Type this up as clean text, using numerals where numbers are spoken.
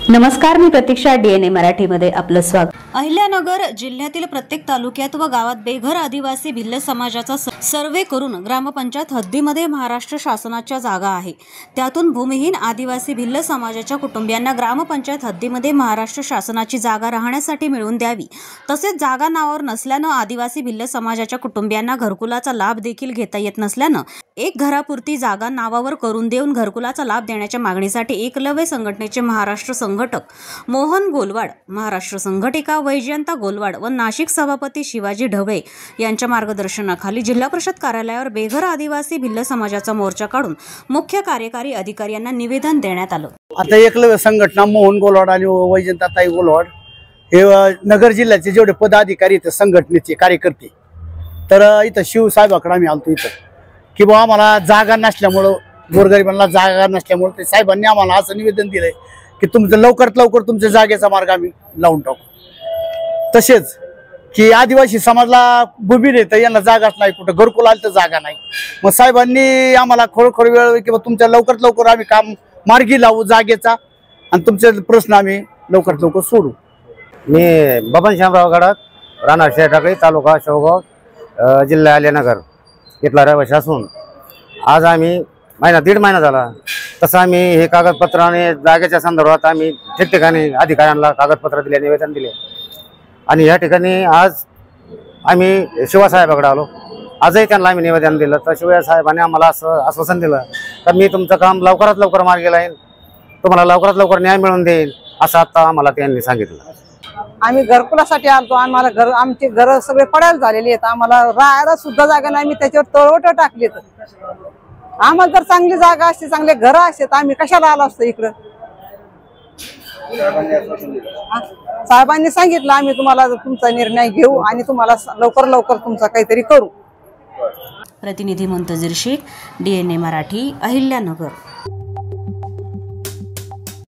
नमस्कार, मी प्रतीक्षा. DNA मराठीमध्ये आपलं स्वागत. अहिल्यानगर जिल्ह्यातील प्रत्येक तालुक्यात व गावात बेघर आदिवासी भिल्ल समाजाचा सर्वे करून ग्रामपंचायत हद्दीमध्ये महाराष्ट्र शासनाच्या जागा आहे. त्यातून भूमिहीन आदिवासी भिल्ल समाजाच्या कुटुंबियांना ग्रामपंचायत हद्दीमध्ये महाराष्ट्र शासनाची जागा राहण्यासाठी मिळवून द्यावी. तसेच जागा नावावर नसल्यानं आदिवासी भिल्ल समाजाच्या कुटुंबियांना घरकुलाचा लाभ देखील घेता येत नसल्यानं एक घरापुरती जागा नावावर करून देऊन घरकुलाचा लाभ देण्याच्या मागणीसाठी एकलव्य संघटनेचे महाराष्ट्र संघटक मोहन गोलवाड, महाराष्ट्र संघटिका वैजयंता गोलवाड व नाशिक सभापती शिवाजी ढवळे यांच्या मार्गदर्शनाखाली जिल्हा परिषद कार्यालयावर बेघर आदिवासी भिल्ल समाजाचा मोर्चा काढून मुख्य कार्यकारी अधिकारी यांना निवेदन देण्यात आलं. आता एकलव्य संघटना मोहन गोलवाड आणि वैजयंता ताई गोलवाड हे नगर जिल्ह्याचे जेवढे पदाधिकारी आहेत संघटनेचे कार्यकर्ते, तर इथं शिवसाहेबाकडे आम्ही आलतो इथं की बाबा आम्हाला जागा नसल्यामुळं, गोरगरिबांना जागा नसल्यामुळं ते साहेबांनी आम्हाला असं निवेदन दिलंय की तुमचं लवकरात लवकर तुमच्या जागेचा मार्ग आम्ही लावून टाकू. तसेच की आदिवासी समाजाला भूमी नाही तर यांना जागाच नाही, कुठं घरकुल आलं तर जागा नाही. मग साहेबांनी आम्हाला खोडखोड वेळ किंवा तुमच्या लवकरात लवकर आम्ही काम मार्गी लावू जागेचा आणि तुमचे प्रश्न आम्ही लवकरात लवकर सोडू. मी बबन श्यामराव गडाख, राहणार शेटाकळी, तालुका शेवगाव, जिल्हा अहिल्यानगर इथला रहिवासी असून आज आम्ही दीड महिना झाला तसं आम्ही हे कागदपत्र आणि जागेच्या संदर्भात आम्ही ठिकठिकाणी अधिकाऱ्यांना कागदपत्र दिले, निवेदन दिले आणि या ठिकाणी आज आम्ही शिवसाहेबाकडे आलो. आजही त्यांना आम्ही निवेदन दिलं तर शिवसाहेबांनी आम्हाला असं आश्वासन दिलं तर मी तुमचं काम लवकरात लवकर मार्गी लावेन, तुम्हाला लवकरात लवकर न्याय मिळवून देईल असं आता आम्हाला त्यांनी सांगितलं. आम्ही घरकुलासाठी आलतो, आम्हाला आमचे घर सगळे पडायला झालेले आहेत, आम्हाला राहायला सुद्धा जागा नाही. आम्ही त्याच्यावर तळवट टाकले. तर आम्हाला जर चांगली जागा असते, चांगले घर असते तर आम्ही कशाला आलो असतो इकडं. साहेबांनी सांगितलं आम्ही तुम्हाला तुमचा निर्णय घेऊ आणि तुम्हाला लवकर तुमचा काहीतरी करू. प्रतिनिधी मुंतजीर शेख, DNA मराठी, अहिल्यानगर.